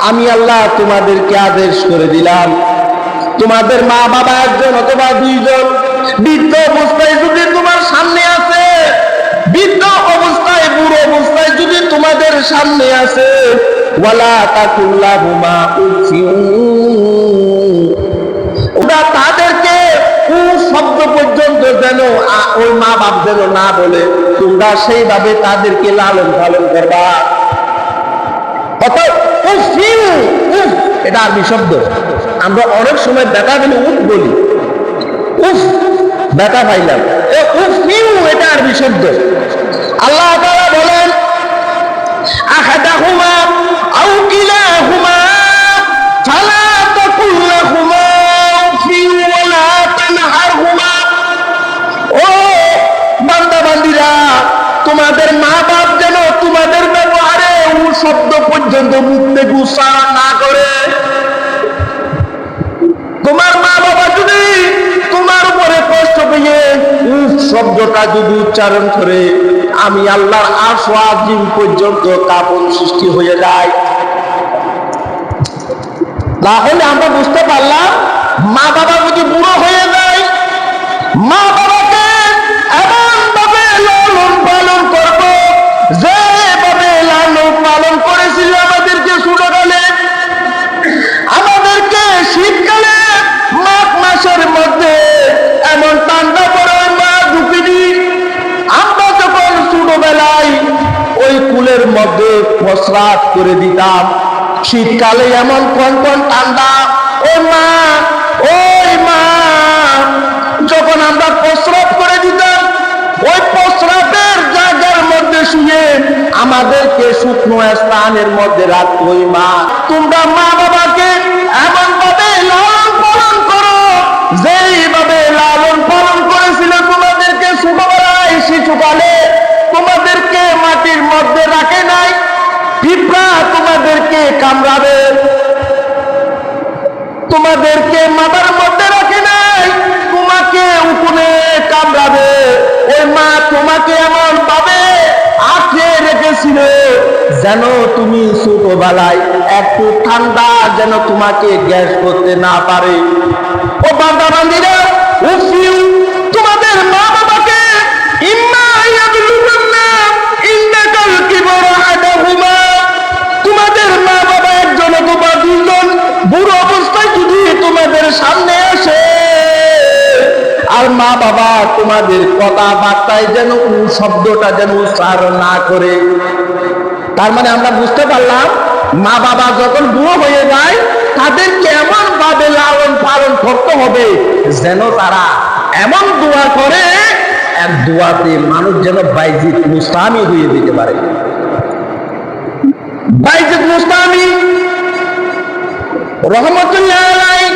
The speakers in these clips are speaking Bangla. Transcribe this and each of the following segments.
আমি আল্লাহ তোমাদেরকে আদেশ করে দিলাম, তোমাদের মা বাবা একজন অথবা দুইজন বৃদ্ধ অবস্থায় যদি তোমার সামনে আছে, বৃদ্ধ অবস্থায় বুড়ো অবস্থায় যদি তোমাদের সামনে আছে, ওয়ালা তাকুল্লাহুমা উফিউ, ওরা তাদেরকে শব্দ পর্যন্ত যেন ওই মা বাপ যেন না বলে, তোমরা সেইভাবে তাদেরকে লালন পালন করবা। এটা আরবি শব্দ। আমরা অনেক সময় ব্যথা গেলে উফ বলি, উফ ব্যথা পাইলাম, এটা আরবি শব্দ। আল্লাহ তাআলা বলেন আহাদাহুমা আও কিলাহুমা ফালা তাকুল লাহুমা উফিন ওয়ালা তানহারহুমা। ও বান্দা বান্দিরা, তোমাদের মা বাপ যেন তোমাদের ব্যবহারে শব্দ পর্যন্ত মুখ থেকে উচ্চারণ না করে। তোমার মা বাবা যদি তোমার উপরে কষ্ট পেয়ে শব্দটা যদি উচ্চারণ করে, আমি আল্লাহর আরশ আজিম পর্যন্ত কাঁপন সৃষ্টি হয়ে যায়। তাহলে আমরা বুঝতে পারলাম, মা বাবা যদি বুড়ো হয়ে যায়, মা বাবাকে এমন ভাবে লালন পালন করব যেভাবে লালন পালন করেছিল আমাদেরকে ছোটকালে। আমাদেরকে শীতকালে মাঘ মাসের মধ্যে এমন ঠান্ডা পড়ে মা ঢুকিনি, আমরা যখন ছোটবেলায় ওই কুলের মধ্যে প্রস্রাব করে দিতাম, শীতকালে এমন কনকন ঠান্ডা, ওই মা যখন আমরা প্রস্রাব করে দিতাম, ওই প্রস্রাবের জায়গার মধ্যে শুয়ে আমাদেরকে শুকনো স্থানের মধ্যে রাখতো ওই মা। তোমরা মা বাবাকে এমন ভাবে লালন পালন করো যেইভাবে লালন পালন করেছিল তোমাদেরকে ছোটবেলায়, শিশুকালে তোমাদেরকে মাটির মধ্যে রাখে নাই, পিঁপড়া তোমাদেরকে কামড়াবে, তোমাদেরকে মাথার মধ্যে রাখে নাই, তোমাকে উকুনে কামড়াবে। ওই মা তোমাকে এমন ভাবে আঁকড়ে রেখেছিল যেন তুমি ছোটবেলায় একটু ঠান্ডা যেন তোমাকে গ্যাস করতে না পারে। ও বান্দা বান্দিরা, তোমাদের মা বাবাকে ইম্মা ইয়াবলুগান্না ইনদাকাল কিবরা আহাদুহুমা, তোমাদের মা বাবা একজন অথবা দুইজন বুড়ো অবস্থায় যদি তোমাদের সামনে আসে, আর মা বাবা তোমাদের কথাবার্তায় যেন শব্দটা যেন উচ্চারণ না করে। তার মানে আমরা বুঝতে পারলাম, মা বাবা যখন বুড়ো হয়ে যায় তাদেরকে এমন ভাবে লালন পালন করতে হবে যেন তারা এমন দোয়া করে, এক দোয়াতে মানুষ যেন বাইজিদ মুস্তামি হয়ে দিতে পারে। বাইজিদ মুস্তামি রহমতুল্লাহ আলাইহি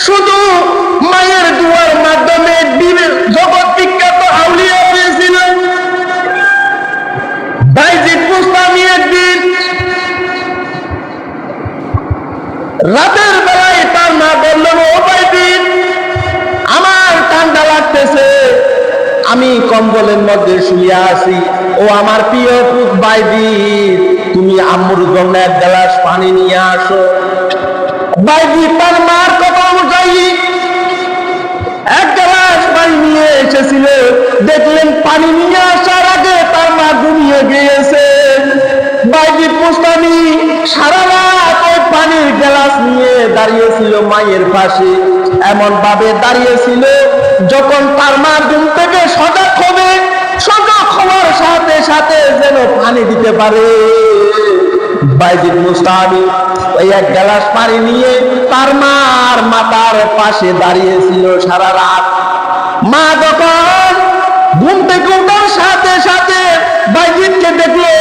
শুধু মায়ের দোয়ার মাধ্যমে জগৎ বিখ্যাত আউলিয়া হয়েছিলেন। বাইজিদ মুস্তামি একদিন রাতের বেলায় তার মা বললেন, ও বাইজিদ, আমার ঠান্ডা লাগতেছে, আমি কম্বলের মধ্যে শুয়ে আছি। ও আমার প্রিয় পুত বাইজিদ, তুমি আম্মুর জন্য এক গ্লাস পানি নিয়ে আসো। বাইজিদ তার মার কথা অনুযায়ী এক গ্লাস পানি নিয়ে এসেছিল। দেখলেন পানি নিয়ে আসার আগে তার মা ঘুমিয়ে গিয়েছে। বাইজিদ মুস্তামি সারা রাত ওই পানির গ্লাস নিয়ে দাঁড়িয়েছিল মায়ের পাশে, এমন ভাবে দাঁড়িয়েছিল যখন তার মা ঘুম থেকে সজাগ হবে, সজাগ হওয়ার সাথে সাথে যেন পানি দিতে পারে। বাইজিদ মুস্তামি ওই এক গ্লাস পানি নিয়ে তার মার মাথার পাশে দাঁড়িয়েছিল সারা রাত। মা যখন ঘুম থেকে ওঠার সাথে সাথে বাইজিদকে দেখলো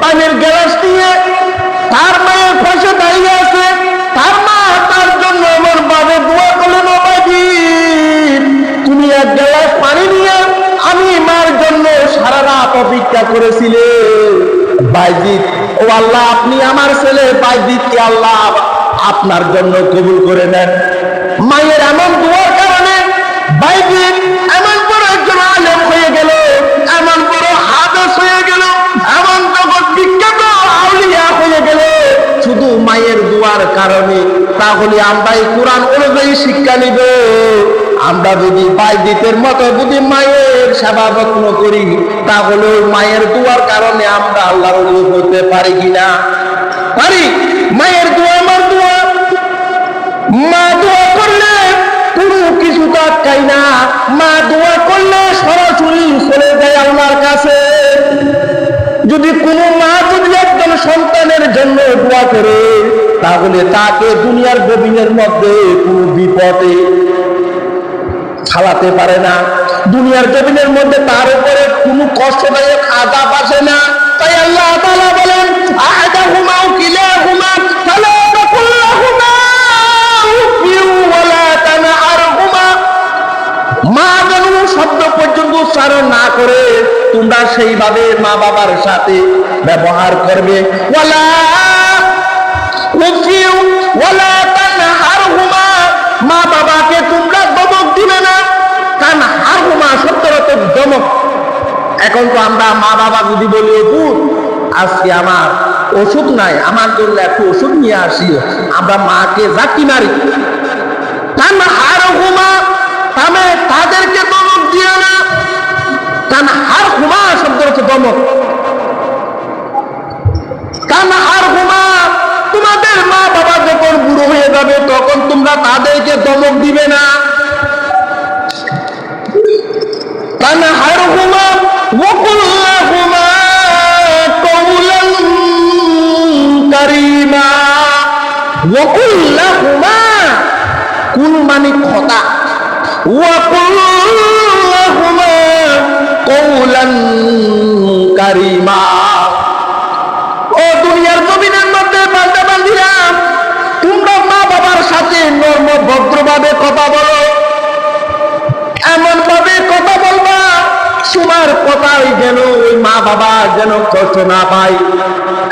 পানির গ্লাস নিয়ে তার মায়ের পাশে দাঁড়িয়ে আছে। তার মা তার জন্য এমন ভাবে দোয়া করলেন, ও বাইজিদ, তুমি এক গ্লাস পানি নিয়ে আমি মার জন্য সারা রাত অপেক্ষা করেছিলে। বাইজিদ, ও আল্লাহ, আপনি আমার ছেলে বাইজিদকে আল্লাহ আপনার জন্য কবুল করে নেন। মায়ের এমন দোয়ার কারণে বাইজিদ এমন বড় একজন আলেম হয়ে গেল, এমন বড় হাফেজ হয়ে গেল, এমন জগৎ বিখ্যাত আউলিয়া হয়ে গেল। শুধু কারণে, তাহলে আমরা এই কোরআন অনুযায়ী শিক্ষা নিব। আমরা যদি বাইজিতের মতো যদি মায়ের সেবা যত্ন করি, তাহলে ওই মায়ের দোয়ার কারণে আমরা আল্লাহর ওলি হতে পারি কিনা? পারি। মায়ের দোয়া আমার দোয়া, মা দোয়া করলে কোনো কিছু তো আটকাই না। মা দোয়া করলে সরাসরি চলে যায় আল্লাহর কাছে। যদি কোনো মা যদি একজন সন্তানের জন্য দোয়া করে, তাহলে তাকে দুনিয়ার জমিনের মধ্যে কোনো বিপদে ফালাতে পারে না। দুনিয়ার জমিনের মধ্যে তার উপরে কোনো কষ্টদায়ক আযাব আসে না। তাই আল্লাহ তাআলা বলেন, আহাদাহুমা কিলাহুমা ফালা তাকুল লাহুমা উফিউ ওয়ালা তানহারহুমা। মা যেন শব্দ পর্যন্ত উচ্চারণ না করে তোমরা সেইভাবে মা বাবার সাথে ব্যবহার করবে। ওয়ালা উফিউ ওয়ালা তানহারহুমা, মা বাবাকে তোমরা দমক দিবে না। তানহারহুমা শব্দের অর্থ দমক। এখন তো আমরা মা বাবা যদি বলি, অপু আজকে আমার ওষুধ নাই, আমার জন্য একটু ওষুধ নিয়ে আসি, আমরা মাকে জাকি মারি। তানহারহুমা আমি তাদেরকে দমক দিও না। তানহারহুমা শব্দের অর্থ দমক। তানহারহুমা, তোমাদের মা বাবা যখন বুড়ো হয়ে যাবে তখন তোমরা তাদেরকে দমক দিবে না। তানহারহুমা ওয়া কুল লাহুমা কওলান কারীমা। ওয়া কুল লাহুমা, কুল মানে কথা, ওয়া কুল লাহুমা কওলান কারীমা। ও দুনিয়ার জমিনের মধ্যে বান্দা বান্দীরা, তোমরা মা বাবার সাথে নরম ভদ্রভাবে কথা বলো। এমন ভাবে কথা বলবা তোমার কথাই যেন ওই মা বাবা যেন কষ্ট না পায়।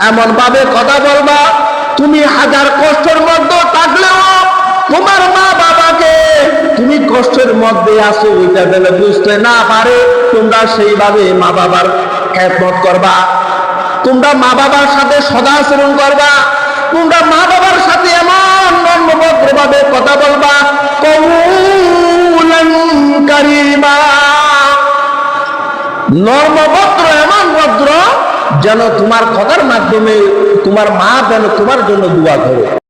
এমন ভাবে কথা বলবা তুমি হাজার কষ্টের মধ্যে থাকলেও তোমার মা বাবাকে তুমি কষ্টের মধ্যে আছো ওইটা যেন বুঝতে না পারে। তোমরা সেইভাবে মা বাবার খেদমত করবা। তোমরা মা বাবার সাথে সদা আচরণ করবা। তোমরা মা বাবার সাথে এমন নম্রভদ্রভাবে কথা বলবা, কওলান কারীমা, নর্মভদ্র, এমন ভদ্র যেন তোমার কথার মাধ্যমে তোমার মা যেন তোমার জন্য দোয়া করে।